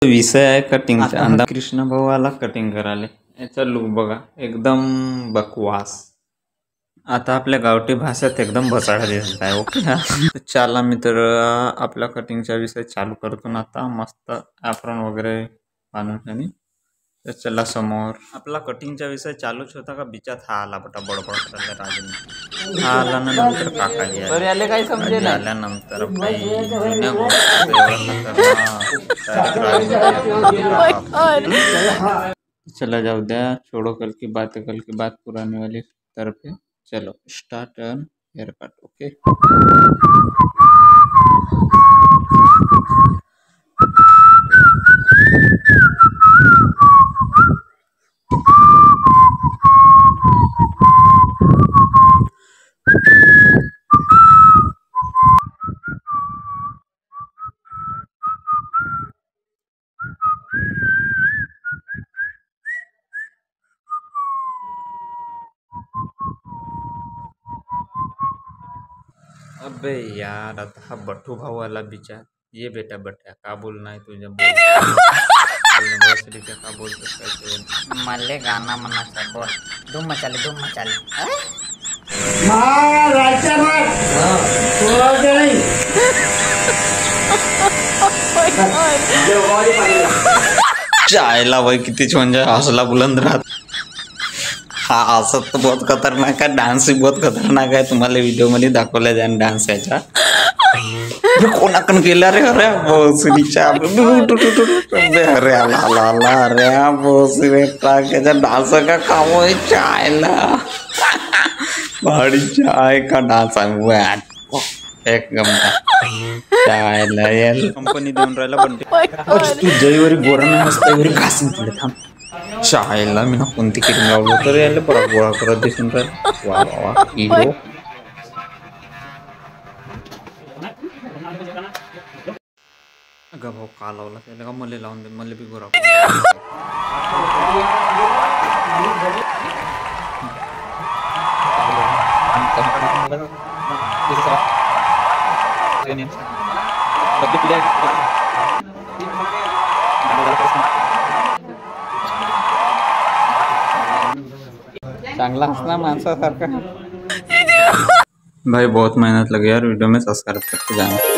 विषय आहे कटिंगचा. अंदा कृष्ण भाऊला कटिंग करायला याचा लुक बघा, एकदम बकवास. आता आपल्या गावठी भाषेत एकदम बसाडा दिसत आहे. ओके चला मित्र, आपल्या कटिंगचा विषय चालू करतो ना आता. मस्त ॲप्रॉन वगैरे बांधून. तर चला समोर आपला कटिंगचा विषय चालूच होता का बिचात हा आला बटा बडबड करायला राजन. हा आला ना नंतर काकाजी आल्यानंतर चला जाऊ द्या. छोड़ो कल की बात पुराने वाली तरफ है. चलो स्टार्ट हेयर कट. ओके अबे यार, आता हा बट्टू भाऊ आला बिचार. ये बेटा बट्या, का बोलना है तुझे? का बोलतोस काय? मले गाना म्हणायचं बोल. धूम मचाले चायला भाई कितीच म्हणजे हौसला बुलंद राहत. हा असं तर बहुत खतरनाक आहे. डान्स बहुत खतरनाक आहे. तुम्हाला व्हिडिओ मध्ये दाखवला जाईल डान्स याचा. कोणाकडून केला रे? अरे बोसरीच्या अरे आला अरे बोसरी टाकायचा डान्स का काम आहे. चायला भाडी चाय का डान्स आहे. एक गमता चायला याला कंपनी देऊन राहिला. पण तू जयवरी गोरा नसता घासून तुला थांब. शाळेला मी ना कोणती क्रीम लावलो तर यायला परत गोळा करत दिसून राहिला. वा वा वा हिरो. अगं भाऊ का लावला त्याला? का मले लावून दे, मले बी गोरा. चांगला हसना माणसासारखा. भाई बहुत मेहनत लगी यार वीडियो में. सब्सक्राइब करके जाना.